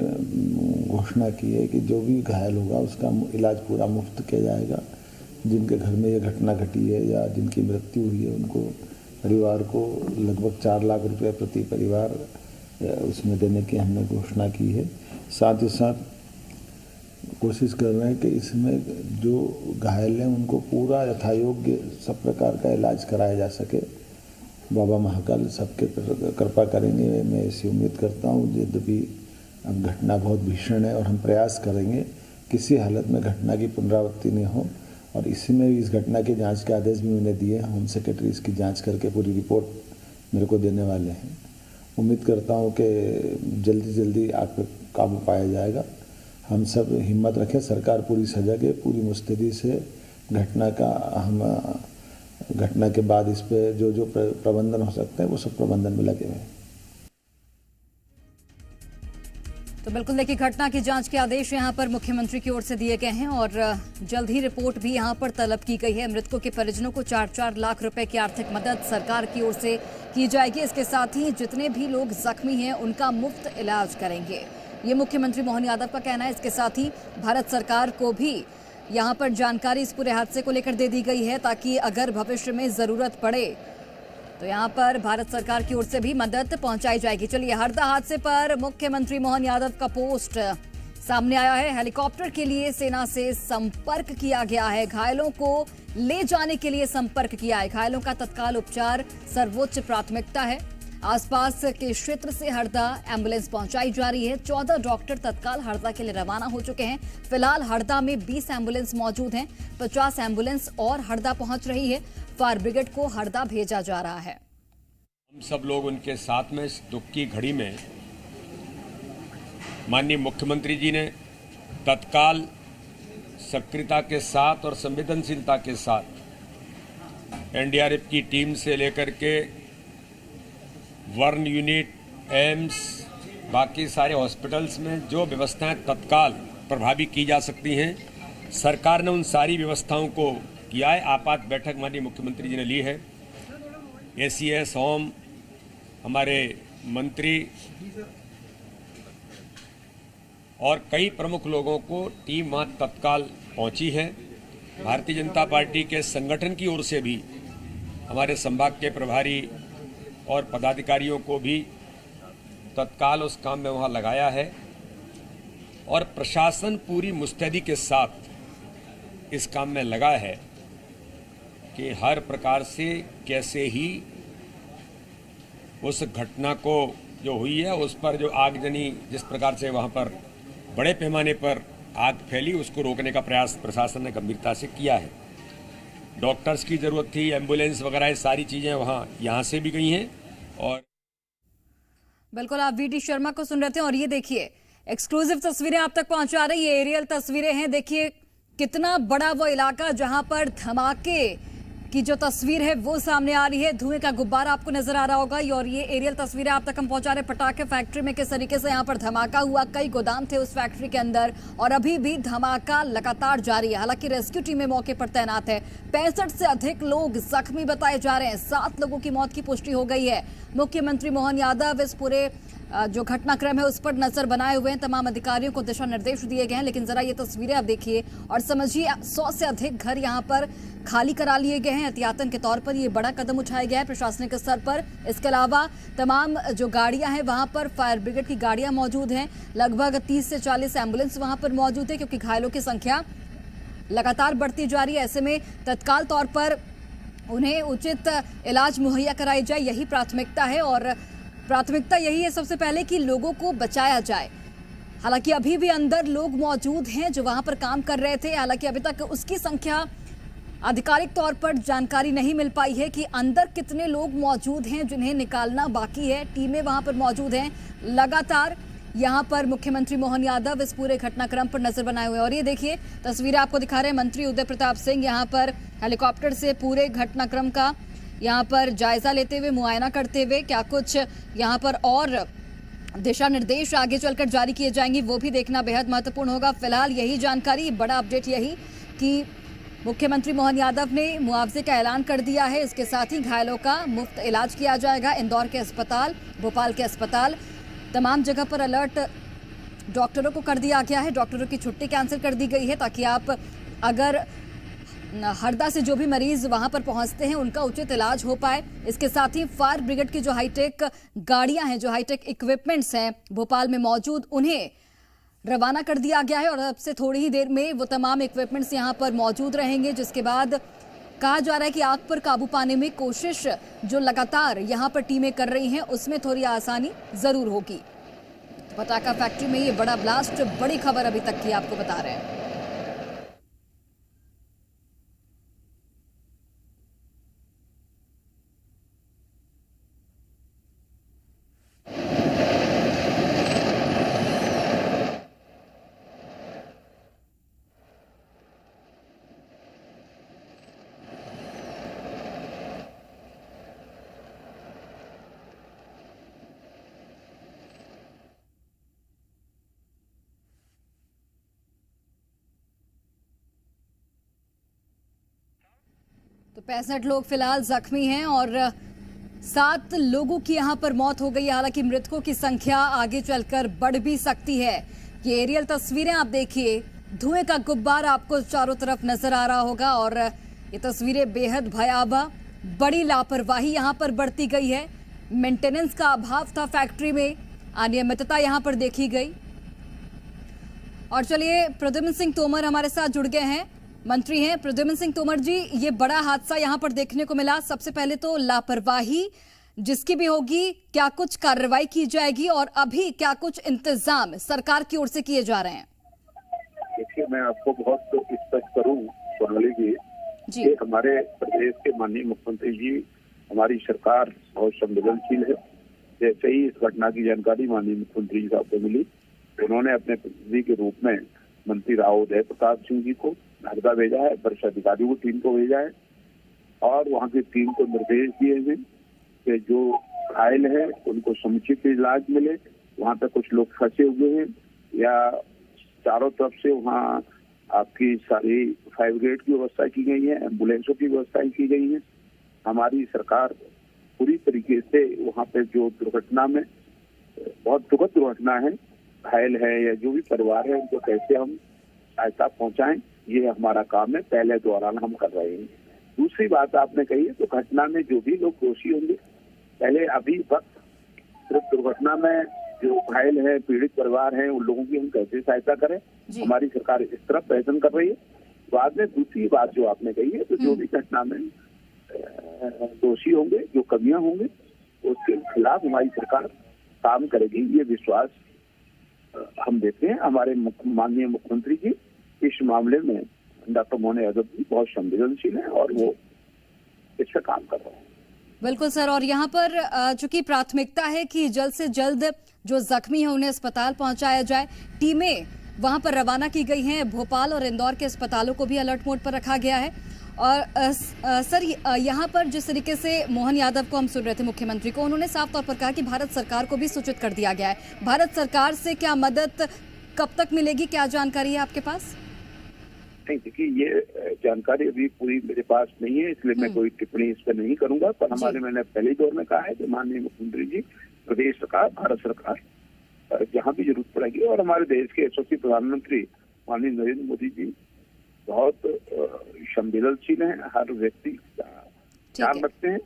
घोषणा की है कि जो भी घायल होगा उसका इलाज पूरा मुफ्त किया जाएगा। जिनके घर में ये घटना घटी है या जिनकी मृत्यु हुई है उनको परिवार को लगभग 4 लाख रुपए प्रति परिवार उसमें देने की हमने घोषणा की है। साथ ही साथ कोशिश कर रहे हैं कि इसमें जो घायल हैं उनको पूरा यथायोग्य सब प्रकार का इलाज कराया जा सके बाबा महाकाल सबके कृपा करेंगे, मैं ऐसी उम्मीद करता हूँ। यद्यपि अब घटना बहुत भीषण है और हम प्रयास करेंगे किसी हालत में घटना की पुनरावृत्ति नहीं हो, और इसी में इस घटना की जांच के आदेश भी मैंने दिए हैं। होम सेक्रेटरी इसकी जांच करके पूरी रिपोर्ट मेरे को देने वाले हैं। उम्मीद करता हूँ कि जल्दी जल्दी आग पर काबू पाया जाएगा। हम सब हिम्मत रखें, सरकार पूरी सजग है, पूरी मुस्तैदी से घटना के बाद इस पे जो प्रबंधन हो सकता है वो सब प्रबंधन में लगे हुए हैं। तो बिल्कुल देखिए, घटना की जांच के आदेश यहां पर मुख्यमंत्री की ओर से दिए गए हैं और जल्द ही रिपोर्ट भी यहां पर तलब की गई है। मृतकों के परिजनों को 4-4 लाख रुपए की आर्थिक मदद सरकार की ओर से की जाएगी। इसके साथ ही जितने भी लोग जख्मी हैं उनका मुफ्त इलाज करेंगे, ये मुख्यमंत्री मोहन यादव का कहना है। इसके साथ ही भारत सरकार को भी यहाँ पर जानकारी इस पूरे हादसे को लेकर दे दी गई है, ताकि अगर भविष्य में जरूरत पड़े तो यहाँ पर भारत सरकार की ओर से भी मदद पहुंचाई जाएगी। चलिए, हरदा हादसे पर मुख्यमंत्री मोहन यादव का पोस्ट सामने आया है। हेलीकॉप्टर के लिए सेना से संपर्क किया गया है, घायलों को ले जाने के लिए संपर्क किया है। घायलों का तत्काल उपचार सर्वोच्च प्राथमिकता है। आसपास के क्षेत्र से हरदा एम्बुलेंस पहुंचाई जा रही है। 14 डॉक्टर तत्काल हरदा के लिए रवाना हो चुके हैं। फिलहाल हरदा में 20 एम्बुलेंस मौजूद हैं। 50 एम्बुलेंस और हरदा पहुंच रही है। फायर ब्रिगेड को हरदा भेजा जा रहा है। हम सब लोग उनके साथ में इस दुख की घड़ी में माननीय मुख्यमंत्री जी ने तत्काल सक्रियता के साथ और संवेदनशीलता के साथ एनडीआरएफ की टीम से लेकर के वर्ण यूनिट, एम्स, बाकी सारे हॉस्पिटल्स में जो व्यवस्थाएं तत्काल प्रभावी की जा सकती हैं, सरकार ने उन सारी व्यवस्थाओं को किया है। आपात बैठक माननीय मुख्यमंत्री जी ने ली है। एसीएस, होम, हमारे मंत्री और कई प्रमुख लोगों को टीम वहाँ तत्काल पहुंची है। भारतीय जनता पार्टी के संगठन की ओर से भी हमारे संभाग के प्रभारी और पदाधिकारियों को भी तत्काल उस काम में वहाँ लगाया है, और प्रशासन पूरी मुस्तैदी के साथ इस काम में लगा है कि हर प्रकार से कैसे ही उस घटना को जो हुई है उस पर जो आगजनी जिस प्रकार से वहाँ पर बड़े पैमाने पर आग फैली उसको रोकने का प्रयास प्रशासन ने गंभीरता से किया है। डॉक्टर्स की जरूरत थी, एम्बुलेंस वगैरह सारी चीजें यहाँ से भी गई हैं। और बिल्कुल, आप वीडी शर्मा को सुन रहे थे और ये देखिए एक्सक्लूसिव तस्वीरें आप तक पहुंचा रही है। एरियल तस्वीरें हैं। देखिए कितना बड़ा वो इलाका जहां पर धमाके की जो तस्वीर है वो सामने आ रही है। धुएं का गुब्बारा आपको नजर आ रहा होगा, और ये एरियल तस्वीरें आप तक हम पहुंचा रहे हैं। पटाखे फैक्ट्री में किस तरीके से यहाँ पर धमाका हुआ, कई गोदाम थे उस फैक्ट्री के अंदर और अभी भी धमाका लगातार जारी है। हालांकि रेस्क्यू टीमें मौके पर तैनात है। 65 से अधिक लोग जख्मी बताए जा रहे हैं। 7 लोगों की मौत की पुष्टि हो गई है। मुख्यमंत्री मोहन यादव इस पूरे जो घटनाक्रम है उस पर नजर बनाए हुए हैं। तमाम अधिकारियों को दिशा निर्देश दिए गए हैं। लेकिन जरा ये तस्वीरें आप देखिए और समझिए, 100 से अधिक घर यहाँ पर खाली करा लिए गए हैं। एहतियातन के तौर पर ये बड़ा कदम उठाया गया है प्रशासनिक स्तर पर। इसके अलावा तमाम जो गाड़ियां हैं वहां पर फायर ब्रिगेड की गाड़ियां मौजूद हैं। लगभग 30 से 40 एम्बुलेंस वहां पर मौजूद है, क्योंकि घायलों की संख्या लगातार बढ़ती जा रही है। ऐसे में तत्काल तौर पर उन्हें उचित इलाज मुहैया कराई जाए, यही प्राथमिकता है। और प्राथमिकता यही है सबसे पहले कि लोगों को बचाया जाए। हालांकि अभी भी अंदर लोग मौजूद हैं जो वहां पर काम कर रहे थे। हालांकि अभी तक उसकी संख्या आधिकारिक तौर पर जानकारी नहीं मिल पाई है कि अंदर कितने लोग मौजूद हैं जिन्हें निकालना बाकी है। टीमें वहां पर मौजूद हैं। लगातार यहां पर मुख्यमंत्री मोहन यादव इस पूरे घटनाक्रम पर नजर बनाए हुए हैं। और ये देखिए तस्वीरें आपको दिखा रहे हैं। मंत्री उदय प्रताप सिंह यहां पर हेलीकॉप्टर से पूरे घटनाक्रम का यहाँ पर जायजा लेते हुए, मुआयना करते हुए, क्या कुछ यहाँ पर और दिशा निर्देश आगे चलकर जारी किए जाएंगे वो भी देखना बेहद महत्वपूर्ण होगा। फिलहाल यही जानकारी, बड़ा अपडेट यही कि मुख्यमंत्री मोहन यादव ने मुआवजे का ऐलान कर दिया है। इसके साथ ही घायलों का मुफ्त इलाज किया जाएगा। इंदौर के अस्पताल, भोपाल के अस्पताल, तमाम जगह पर अलर्ट डॉक्टरों को कर दिया गया है। डॉक्टरों की छुट्टी कैंसिल कर दी गई है ताकि आप अगर हरदा से जो भी मरीज वहां पर पहुंचते हैं उनका उचित इलाज हो पाए। इसके साथ ही फायर ब्रिगेड की जो हाईटेक गाड़ियां हैं, जो हाईटेक इक्विपमेंट्स हैं भोपाल में मौजूद, उन्हें रवाना कर दिया गया है। और अब से थोड़ी ही देर में वो तमाम इक्विपमेंट्स यहां पर मौजूद रहेंगे, जिसके बाद कहा जा रहा है कि आग पर काबू पाने में कोशिश जो लगातार यहां पर टीमें कर रही हैं उसमें थोड़ी आसानी जरूर होगी। पटाखा फैक्ट्री में ये बड़ा ब्लास्ट, बड़ी खबर अभी तक की आपको बता रहे हैं। तो 65 लोग फिलहाल जख्मी हैं और 7 लोगों की यहां पर मौत हो गई है। हालांकि मृतकों की संख्या आगे चलकर बढ़ भी सकती है। ये एरियल तस्वीरें आप देखिए, धुएं का गुब्बार आपको चारों तरफ नजर आ रहा होगा और ये तस्वीरें बेहद भयावह, बड़ी लापरवाही यहां पर बरती गई है। मेंटेनेंस का अभाव था फैक्ट्री में, अनियमितता यहां पर देखी गई। और चलिए, प्रद्युम्न सिंह तोमर हमारे साथ जुड़ गए हैं, मंत्री हैं। प्रद्युम्न सिंह तोमर जी, ये बड़ा हादसा यहां पर देखने को मिला। सबसे पहले तो लापरवाही जिसकी भी होगी, क्या कुछ कार्रवाई की जाएगी और अभी क्या कुछ इंतजाम सरकार की ओर से किए जा रहे हैं? देखिए, मैं आपको बहुत स्पष्ट करूं सोनाली जी कि हमारे प्रदेश के माननीय मुख्यमंत्री जी, हमारी सरकार बहुत संवेदनशील है। जैसे ही इस घटना की जानकारी माननीय मुख्यमंत्री जी साहब को मिली, उन्होंने अपने प्रतिनिधि के रूप में मंत्री राव उदय प्रताप सिंह जी को हरदा भेजा है, वरिष्ठ अधिकारियों को टीम को भेजा है और वहाँ की टीम को निर्देश दिए हैं कि जो घायल है उनको समुचित इलाज मिले। वहाँ पे कुछ लोग फंसे हुए हैं या चारों तरफ से वहाँ आपकी सारी फायर ब्रिगेड की व्यवस्था की गई है, एम्बुलेंसों की व्यवस्था की गई है। हमारी सरकार पूरी तरीके से वहाँ पे जो दुर्घटना में बहुत दुखद दुर्घटना है, घायल है या जो भी परिवार है, उनको कैसे हम सहायता पहुँचाएं, ये हमारा काम है। पहले दौरान हम कर रहे हैं। दूसरी बात आपने कही है, तो घटना में जो भी लोग दोषी होंगे, पहले अभी वक्त सिर्फ दुर्घटना में जो घायल है, पीड़ित परिवार है, उन लोगों की हम कैसे सहायता करें, हमारी सरकार इस तरफ प्रयत्न कर रही है। बाद में दूसरी बात जो आपने कही है, तो जो भी घटना में दोषी होंगे, जो कमियां होंगे, उसके खिलाफ हमारी सरकार काम करेगी, ये विश्वास हम देते हैं। हमारे माननीय मुख्यमंत्री जी इस मामले में, डॉक्टर मोहन यादव जी बहुत संवेदनशील हैं और वो इस पर काम कर रहे हैं। बिल्कुल सर, और यहाँ पर चूंकि प्राथमिकता है कि जल्द से जल्द जो जख्मी है उन्हें अस्पताल पहुंचाया जाए, टीमें वहां पर रवाना की गई हैं। भोपाल और इंदौर के अस्पतालों को भी अलर्ट मोड पर रखा गया है। और सर, यहाँ पर जिस तरीके से मोहन यादव को हम सुन रहे थे, मुख्यमंत्री को, उन्होंने साफ तौर पर कहा कि भारत सरकार को भी सूचित कर दिया गया है। भारत सरकार से क्या मदद कब तक मिलेगी, क्या जानकारी है आपके पास? नहीं, देखिए, ये जानकारी अभी पूरी मेरे पास नहीं है, इसलिए मैं कोई टिप्पणी इस पर नहीं करूंगा। पर मैंने पहले दौर में कहा है कि माननीय मुख्यमंत्री जी, प्रदेश सरकार, भारत सरकार जहाँ भी जरूरत पड़ेगी, और हमारे देश के यशस्वी प्रधानमंत्री माननीय नरेंद्र मोदी जी बहुत संवेदनशील हैं, हर व्यक्ति का ध्यान रखते हैं।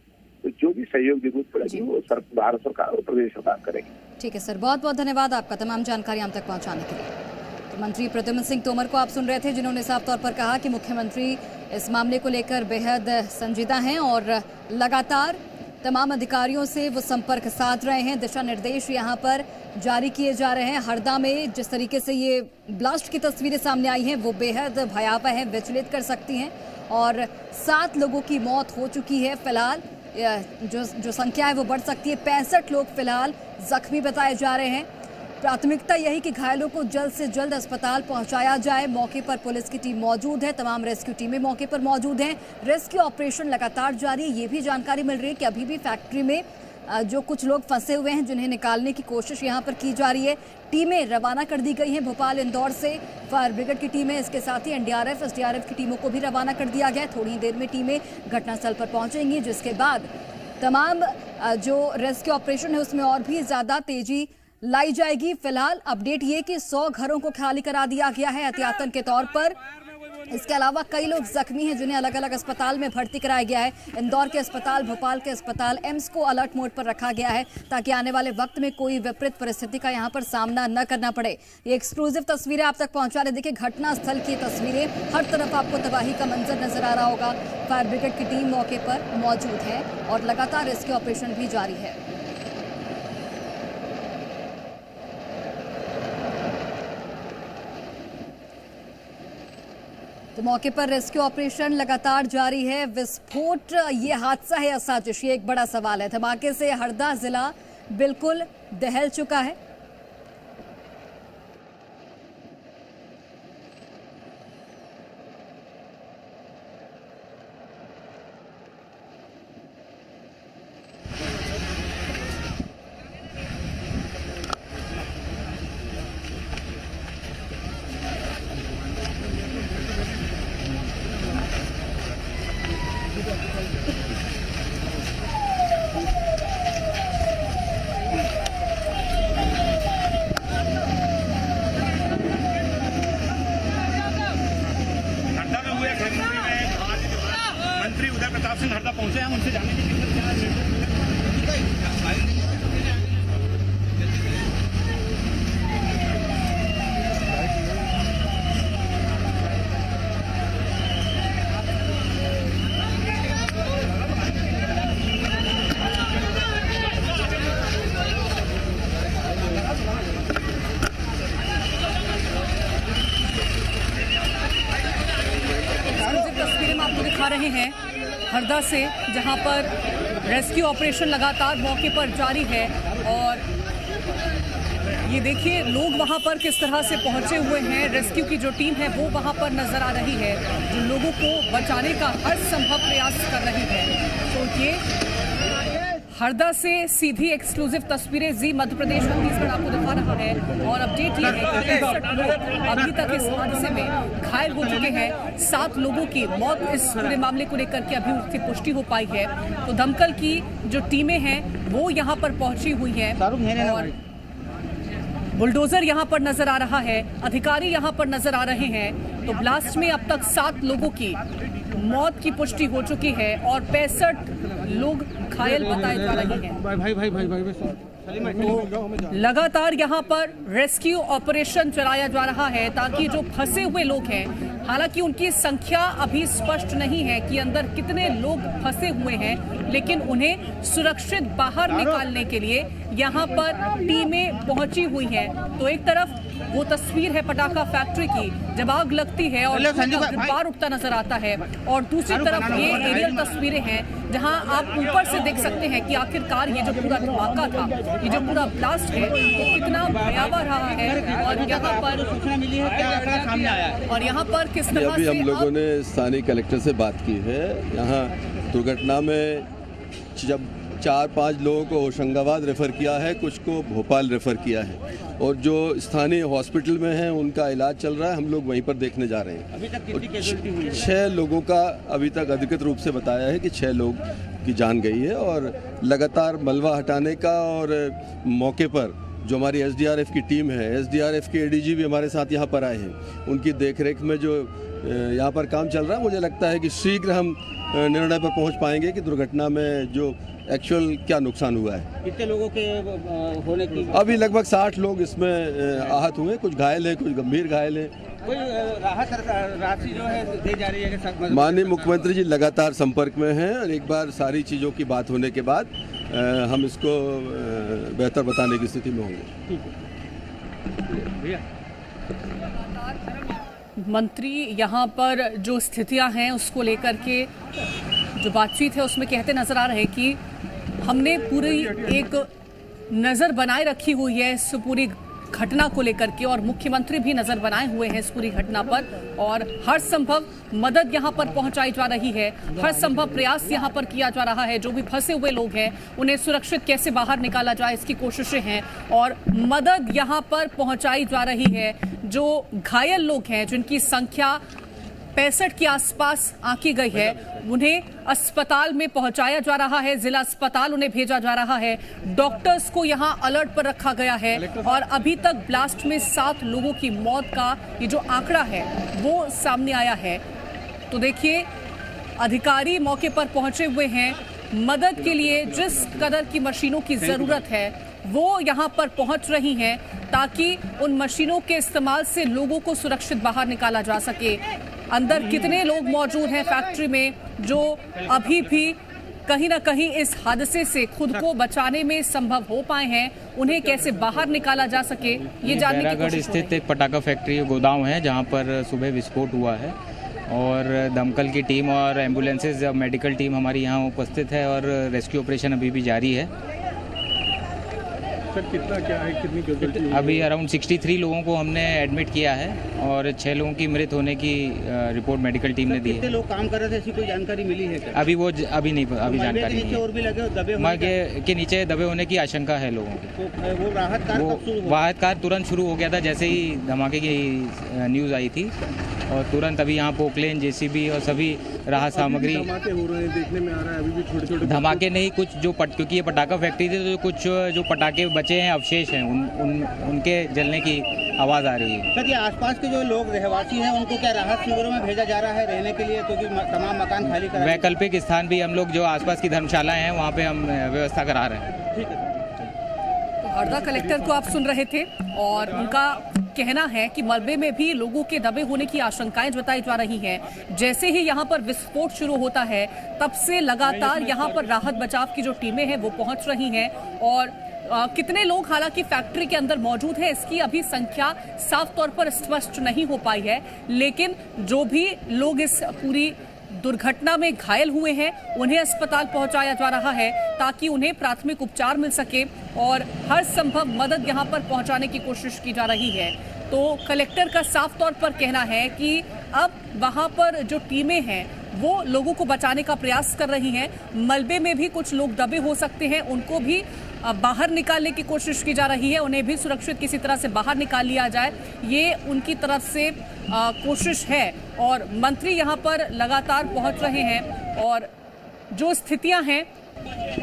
तो जो भी सहयोग जरूरत पड़ेगी वो भारत सरकार और प्रदेश सरकार करेगी। ठीक है सर, बहुत बहुत धन्यवाद आपका तमाम जानकारी हम तक पहुँचाने के लिए। तो मंत्री प्रद्युम्न सिंह तोमर को आप सुन रहे थे, जिन्होंने साफ तौर पर कहा कि मुख्यमंत्री इस मामले को लेकर बेहद संजीदा हैं और लगातार तमाम अधिकारियों से वो संपर्क साध रहे हैं। दिशा निर्देश यहाँ पर जारी किए जा रहे हैं। हरदा में जिस तरीके से ये ब्लास्ट की तस्वीरें सामने आई हैं, वो बेहद भयावह हैं, विचलित कर सकती हैं और 7 लोगों की मौत हो चुकी है। फिलहाल जो संख्या है वो बढ़ सकती है। 65 लोग फिलहाल जख्मी बताए जा रहे हैं। प्राथमिकता यही कि घायलों को जल्द से जल्द अस्पताल पहुंचाया जाए। मौके पर पुलिस की टीम मौजूद है, तमाम रेस्क्यू टीमें मौके पर मौजूद हैं। रेस्क्यू ऑपरेशन लगातार जारी है। ये भी जानकारी मिल रही है कि अभी भी फैक्ट्री में जो कुछ लोग फंसे हुए हैं, जिन्हें निकालने की कोशिश यहां पर की जा रही है। टीमें रवाना कर दी गई हैं भोपाल, इंदौर से फायर ब्रिगेड की टीमें, इसके साथ ही एनडीआरएफ, एसडीआरएफ की टीमों को भी रवाना कर दिया गया है। थोड़ी देर में टीमें घटनास्थल पर पहुंचेंगी, जिसके बाद तमाम जो रेस्क्यू ऑपरेशन है उसमें और भी ज्यादा तेजी लाई जाएगी। फिलहाल अपडेट ये कि 100 घरों को खाली करा दिया गया है एहतियातन के तौर पर। इसके अलावा कई लोग जख्मी हैं जिन्हें अलग अलग अस्पताल में भर्ती कराया गया है। इंदौर के अस्पताल, भोपाल के अस्पताल, एम्स को अलर्ट मोड पर रखा गया है ताकि आने वाले वक्त में कोई विपरीत परिस्थिति का यहां पर सामना न करना पड़े। ये एक्सक्लूसिव तस्वीरें आप तक पहुंचा रहे। देखिए घटना स्थल की तस्वीरें, हर तरफ आपको तबाही का मंजर नजर आ रहा होगा। फायर ब्रिगेड की टीम मौके पर मौजूद है और लगातार रेस्क्यू ऑपरेशन भी जारी है। तो मौके पर रेस्क्यू ऑपरेशन लगातार जारी है। विस्फोट ये हादसा है या साजिश, ये एक बड़ा सवाल है। धमाके से हरदा जिला बिल्कुल दहल चुका है। मंत्री उदय प्रताप सिंह हरदा पहुंचे हैं, उनसे जाने की रहे हैं हरदा से, जहां पर रेस्क्यू ऑपरेशन लगातार मौके पर जारी है। और ये देखिए लोग वहां पर किस तरह से पहुंचे हुए हैं। रेस्क्यू की जो टीम है वो वहां पर नजर आ रही है, जो लोगों को बचाने का हर संभव प्रयास कर रही है। तो ये हरदा से सीधी एक्सक्लूसिव तस्वीरें जी मध्य प्रदेश छत्तीसगढ़ आपको दिखा रहा है। और अपडेट ये है कि 63 लोग अभी तक इस हादसे में घायल हो चुके हैं। 7 लोगों की मौत इस पूरे मामले को लेकर के अभी उसकी पुष्टि हो पाई है। तो दमकल की जो टीमें हैं वो यहाँ पर पहुंची हुई हैं और बुलडोजर यहाँ पर नजर आ रहा है, अधिकारी यहाँ पर नजर आ रहे हैं। तो ब्लास्ट में अब तक 7 लोगों की मौत की पुष्टि हो चुकी है और 65 लोग घायल बताए जा रहे हैं। लगातार यहाँ पर रेस्क्यू ऑपरेशन चलाया जा रहा है ताकि जो फंसे हुए लोग हैं, हालांकि उनकी संख्या अभी स्पष्ट नहीं है कि अंदर कितने लोग फंसे हुए हैं, लेकिन उन्हें सुरक्षित बाहर निकालने के लिए यहाँ पर टीमें पहुंची हुई हैं। तो एक तरफ वो तस्वीर है पटाखा फैक्ट्री की जब आग लगती है और बार उठता नजर आता है, और दूसरी तरफ ये एरियल तस्वीरें हैं जहां आप ऊपर से देख सकते हैं कि आखिरकार ये जो पूरा धमाका था, ये जो पूरा ब्लास्ट है वो कितना भयावह रहा है। और यहाँ पर सूचना मिली है, क्या सामने आया है और यहाँ पर किस तरह से हम लोगों ने स्थानीय कलेक्टर से बात की है। यहाँ दुर्घटना में जब 4-5 लोगों को होशंगाबाद रेफ़र किया है, कुछ को भोपाल रेफ़र किया है और जो स्थानीय हॉस्पिटल में हैं उनका इलाज चल रहा है। हम लोग वहीं पर देखने जा रहे हैं। अभी तक कितनी कैजुअल्टी हुई है? 6 लोगों का अभी तक अधिकृत रूप से बताया है कि 6 लोग की जान गई है और लगातार मलबा हटाने का और मौके पर जो हमारी एसडीआरएफ की टीम है, एसडीआरएफ के एडीजी भी हमारे साथ यहाँ पर आए हैं, उनकी देखरेख में जो यहाँ पर काम चल रहा है, मुझे लगता है कि शीघ्र हम निर्णय पर पहुँच पाएंगे कि दुर्घटना में जो एक्चुअल क्या नुकसान हुआ है। कितने लोगों के होने की? अभी लगभग 60 लोग इसमें आहत हुए, कुछ घायल हैं, कुछ गंभीर घायल हैं। कोई राहत राशि जो है दी जा रही है? माननीय मुख्यमंत्री जी लगातार संपर्क में हैं और एक बार सारी चीज़ों की बात होने के बाद हम इसको बेहतर बताने की स्थिति में होंगे। मंत्री यहाँ पर जो स्थितियां हैं उसको लेकर के जो बातचीत है उसमें कहते नजर आ रहे हैं कि हमने पूरी एक नज़र बनाए रखी हुई है इस पूरी घटना को लेकर के, और मुख्यमंत्री भी नजर बनाए हुए हैं इस पूरी घटना पर, और हर संभव मदद यहां पर पहुंचाई जा रही है, हर संभव प्रयास यहां पर किया जा रहा है। जो भी फंसे हुए लोग हैं उन्हें सुरक्षित कैसे बाहर निकाला जाए इसकी कोशिशें हैं और मदद यहां पर पहुंचाई जा रही है। जो घायल लोग हैं जिनकी संख्या 65 के आसपास आंकी गई है। उन्हें अस्पताल में पहुंचाया जा रहा है, जिला अस्पताल उन्हें भेजा जा रहा है। डॉक्टर्स को यहां अलर्ट पर रखा गया है और अभी तक ब्लास्ट में 7 लोगों की मौत का ये जो आंकड़ा है वो सामने आया है। तो देखिए, अधिकारी मौके पर पहुंचे हुए हैं, मदद के लिए जिस कदर की मशीनों की जरूरत है वो यहां पर पहुंच रही हैं ताकि उन मशीनों के इस्तेमाल से लोगों को सुरक्षित बाहर निकाला जा सके। अंदर कितने लोग मौजूद हैं फैक्ट्री में जो अभी भी कहीं ना कहीं इस हादसे से खुद को बचाने में संभव हो पाए हैं, उन्हें कैसे बाहर निकाला जा सके ये जानने की कोशिश स्थित एक पटाखा फैक्ट्री गोदाम है जहां पर सुबह विस्फोट हुआ है और दमकल की टीम और एम्बुलेंसेज मेडिकल टीम हमारी यहाँ उपस्थित है और रेस्क्यू ऑपरेशन अभी भी जारी है। सर कितना क्या है, कितनी कैजुअल्टी? अभी अराउंड 63 लोगों को हमने एडमिट किया है और 6 लोगों की मृत होने की रिपोर्ट मेडिकल टीम ने दी है। कितने लोग काम कर रहे थे, ऐसी कोई जानकारी मिली है क्या? अभी जानकारी नहीं है। और भी लगे दबे के नीचे दबे होने की आशंका है लोगों की। तो वो राहत कार्य तुरंत शुरू हो गया था जैसे ही धमाके की न्यूज़ आई थी और तुरंत अभी यहाँ पोकलेन, जेसीबी और सभी राहत सामग्री। धमाके हो रहे हैं, देखने में आ रहा है अभी भी छोटे-छोटे धमाके नहीं, कुछ जो क्योंकि ये पटाखा फैक्ट्री थी तो कुछ जो पटाखे बचे हैं, अवशेष हैं, उनके जलने की आवाज़ आ रही है। सर ये आसपास के जो लोग रहवासी हैं उनको क्या राहत शिविरों में भेजा जा रहा है रहने के लिए, क्योंकि तमाम मकान खाली करा? वैकल्पिक स्थान भी हम लोग जो आसपास की धर्मशालाएं हैं वहाँ पे हम व्यवस्था करा रहे हैं। ठीक है। हरदा कलेक्टर को आप सुन रहे थे और उनका कहना है कि मलबे में भी लोगों के दबे होने की आशंकाएं जताई जा रही हैं। जैसे ही यहां पर विस्फोट शुरू होता है तब से लगातार यहां पर राहत बचाव की जो टीमें हैं वो पहुंच रही हैं और कितने लोग हालांकि फैक्ट्री के अंदर मौजूद हैं इसकी अभी संख्या साफ तौर पर स्पष्ट नहीं हो पाई है, लेकिन जो भी लोग इस पूरी दुर्घटना में घायल हुए हैं उन्हें अस्पताल पहुंचाया जा रहा है ताकि उन्हें प्राथमिक उपचार मिल सके और हर संभव मदद यहां पर पहुंचाने की कोशिश की जा रही है। तो कलेक्टर का साफ तौर पर कहना है कि अब वहां पर जो टीमें हैं वो लोगों को बचाने का प्रयास कर रही हैं। मलबे में भी कुछ लोग दबे हो सकते हैं, उनको भी बाहर निकालने की कोशिश की जा रही है, उन्हें भी सुरक्षित किसी तरह से बाहर निकाल लिया जाए, ये उनकी तरफ से कोशिश है। और मंत्री यहाँ पर लगातार पहुँच रहे हैं और जो स्थितियाँ हैं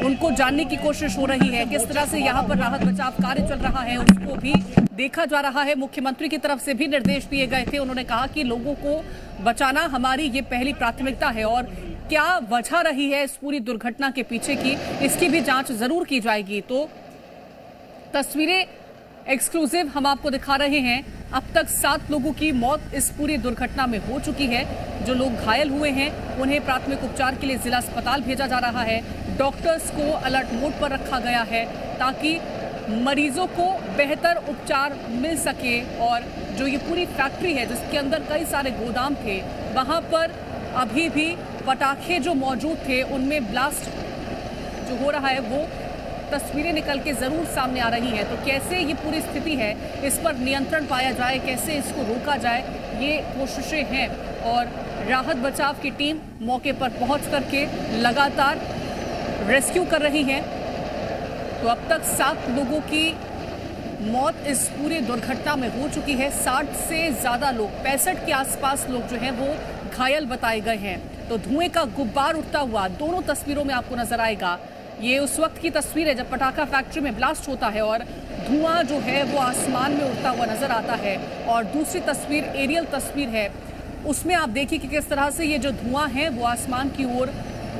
उनको जानने की कोशिश हो रही है, किस तरह से यहाँ पर राहत बचाव कार्य चल रहा है उसको भी देखा जा रहा है। मुख्यमंत्री की तरफ से भी निर्देश दिए गए थे, उन्होंने कहा कि लोगों को बचाना हमारी ये पहली प्राथमिकता है और क्या वजह रही है इस पूरी दुर्घटना के पीछे की, इसकी भी जांच जरूर की जाएगी। तो तस्वीरें एक्सक्लूसिव हम आपको दिखा रहे हैं। अब तक 7 लोगों की मौत इस पूरी दुर्घटना में हो चुकी है। जो लोग घायल हुए हैं उन्हें प्राथमिक उपचार के लिए जिला अस्पताल भेजा जा रहा है। डॉक्टर्स को अलर्ट मोड पर रखा गया है ताकि मरीजों को बेहतर उपचार मिल सके। और जो ये पूरी फैक्ट्री है जिसके अंदर कई सारे गोदाम थे, वहाँ पर अभी भी पटाखे जो मौजूद थे उनमें ब्लास्ट जो हो रहा है वो तस्वीरें निकल के जरूर सामने आ रही हैं। तो कैसे ये पूरी स्थिति है इस पर नियंत्रण पाया जाए, कैसे इसको रोका जाए, ये कोशिशें हैं और राहत बचाव की टीम मौके पर पहुंच करके लगातार रेस्क्यू कर रही है। तो अब तक 7 लोगों की मौत इस पूरी दुर्घटना में हो चुकी है। 60 से ज़्यादा लोग, 65 के आसपास लोग जो हैं वो घायल बताए गए हैं। तो धुएं का गुब्बार उठता हुआ दोनों तस्वीरों में आपको नजर आएगा। ये उस वक्त की तस्वीर है जब पटाखा फैक्ट्री में ब्लास्ट होता है और धुआं जो है वो आसमान में उड़ता हुआ नजर आता है। और दूसरी तस्वीर एरियल तस्वीर है, उसमें आप देखिए कि किस तरह से ये जो धुआं है वो आसमान की ओर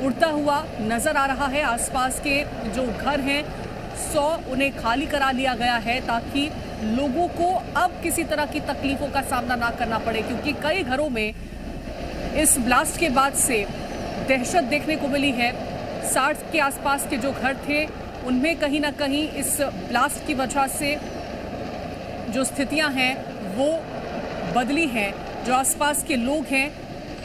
उड़ता हुआ नजर आ रहा है। आसपास के जो घर हैं 100 उन्हें खाली करा लिया गया है ताकि लोगों को अब किसी तरह की तकलीफों का सामना ना करना पड़े, क्योंकि कई घरों में इस ब्लास्ट के बाद से दहशत देखने को मिली है। 60 के आसपास के जो घर थे उनमें कहीं ना कहीं इस ब्लास्ट की वजह से जो स्थितियां हैं वो बदली हैं। जो आसपास के लोग हैं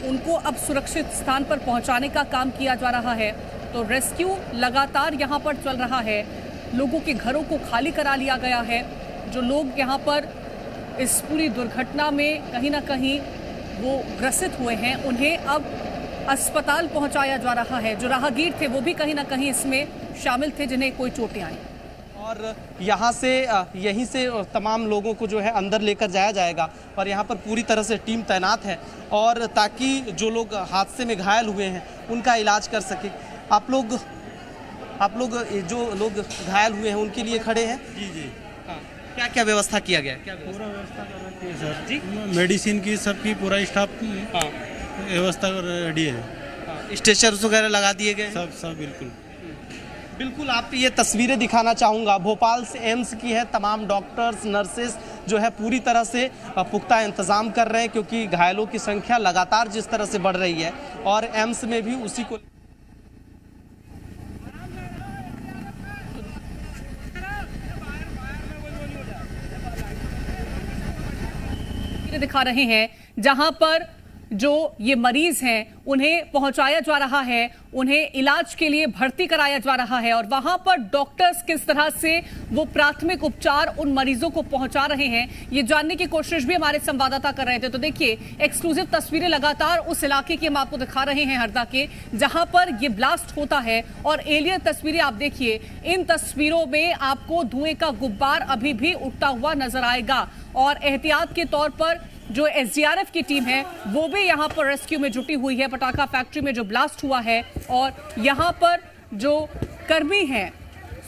उनको अब सुरक्षित स्थान पर पहुंचाने का काम किया जा रहा है। तो रेस्क्यू लगातार यहां पर चल रहा है, लोगों के घरों को खाली करा लिया गया है। जो लोग यहां पर इस पूरी दुर्घटना में कहीं ना कहीं वो ग्रसित हुए हैं उन्हें अब अस्पताल पहुंचाया जा रहा है। जो राहगीर थे वो भी कहीं ना कहीं इसमें शामिल थे जिन्हें कोई चोटें आई। और यहाँ से यहीं से तमाम लोगों को जो है अंदर लेकर जाया जाएगा और यहाँ पर पूरी तरह से टीम तैनात है और ताकि जो लोग हादसे में घायल हुए हैं उनका इलाज कर सके। आप लोग जो लोग घायल हुए हैं उनके लिए खड़े हैं? जी जी। हाँ, क्या क्या व्यवस्था किया गया है? क्या पूरा व्यवस्था कर रखी है सर जी, मेडिसिन की सबकी पूरा स्टाफ व्यवस्था रेडी है। स्ट्रेचर्स वगैरह लगा दिए गए? सब बिल्कुल बिल्कुल। आप ये तस्वीरें दिखाना चाहूँगा भोपाल से एम्स की है। तमाम डॉक्टर्स नर्सेस जो है पूरी तरह से पुख्ता इंतज़ाम कर रहे हैं क्योंकि घायलों की संख्या लगातार जिस तरह से बढ़ रही है और एम्स में भी उसी को दिखा रहे हैं जहां पर जो ये मरीज हैं उन्हें पहुंचाया जा रहा है, उन्हें इलाज के लिए भर्ती कराया जा रहा है और वहां पर डॉक्टर्स किस तरह से वो प्राथमिक उपचार उन मरीजों को पहुंचा रहे हैं ये जानने की कोशिश भी हमारे संवाददाता कर रहे थे। तो देखिए एक्सक्लूसिव तस्वीरें लगातार उस इलाके की हम आपको दिखा रहे हैं हरदा के, जहां पर ये ब्लास्ट होता है और एलियन तस्वीरें आप देखिए। इन तस्वीरों में आपको धुएं का गुब्बार अभी भी उठता हुआ नजर आएगा और एहतियात के तौर पर जो एसडीआरएफ की टीम है वो भी यहां पर रेस्क्यू में जुटी हुई है पटाखा फैक्ट्री में जो ब्लास्ट हुआ है। और यहां पर जो कर्मी हैं,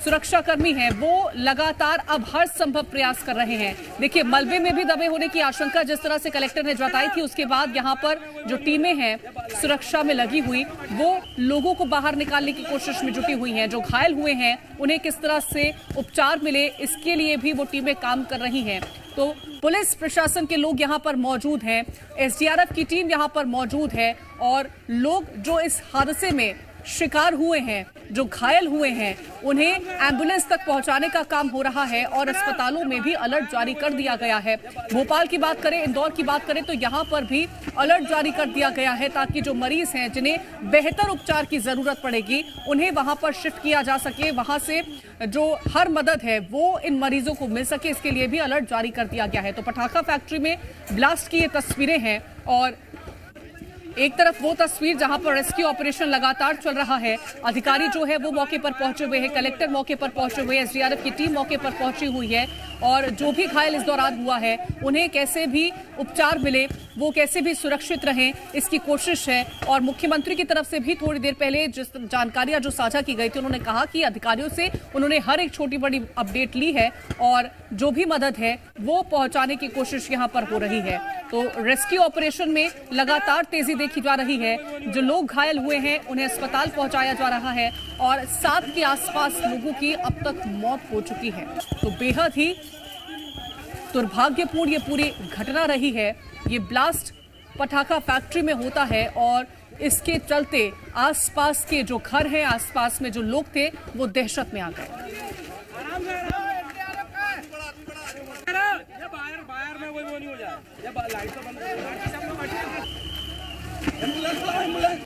सुरक्षा कर्मी हैं, वो लगातार अब हर संभव प्रयास कर रहे हैं। देखिए मलबे में भी दबे होने की आशंका जिस तरह से कलेक्टर ने जताई थी, उसके बाद यहां पर जो टीमें हैं सुरक्षा में लगी हुई वो लोगों को बाहर निकालने की कोशिश में जुटी हुई हैं। जो घायल हुए हैं उन्हें किस तरह से उपचार मिले इसके लिए भी वो टीमें काम कर रही हैं। तो पुलिस प्रशासन के लोग यहां पर मौजूद हैं, एसडीआरएफ की टीम यहां पर मौजूद है और लोग जो इस हादसे में शिकार हुए हैं, जो घायल हुए हैं, उन्हें एम्बुलेंस तक पहुंचाने का काम हो रहा है और अस्पतालों में भी अलर्ट जारी कर दिया गया है। भोपाल की बात करें, इंदौर की बात करें तो यहां पर भी अलर्ट जारी कर दिया गया है ताकि जो मरीज हैं जिन्हें बेहतर उपचार की जरूरत पड़ेगी उन्हें वहां पर शिफ्ट किया जा सके, वहां से जो हर मदद है वो इन मरीजों को मिल सके, इसके लिए भी अलर्ट जारी कर दिया गया है। तो पटाखा फैक्ट्री में ब्लास्ट की ये तस्वीरें हैं और एक तरफ वो तस्वीर जहां पर रेस्क्यू ऑपरेशन लगातार चल रहा है, अधिकारी जो है वो मौके पर पहुंचे हुए हैं, कलेक्टर मौके पर पहुंचे हुए हैं, एसडीआरएफ की टीम मौके पर पहुंची हुई है और जो भी घायल इस दौरान हुआ है उन्हें कैसे भी उपचार मिले, वो कैसे भी सुरक्षित रहें इसकी कोशिश है। और मुख्यमंत्री की तरफ से भी थोड़ी देर पहले जिस जानकारियां जो साझा की गई थी उन्होंने कहा कि अधिकारियों से उन्होंने हर एक छोटी बड़ी अपडेट ली है और जो भी मदद है वो पहुंचाने की कोशिश यहां पर हो रही है। तो रेस्क्यू ऑपरेशन में लगातार तेजी देखी जा रही है, जो लोग घायल हुए हैं उन्हें अस्पताल पहुंचाया जा रहा है और 7 के आसपास लोगों की अब तक मौत हो चुकी है। तो बेहद ही दुर्भाग्यपूर्ण ये पूरी घटना रही है। ये ब्लास्ट पटाखा फैक्ट्री में होता है और इसके चलते आसपास के जो घर हैं, आसपास में जो लोग थे वो दहशत में आ गए।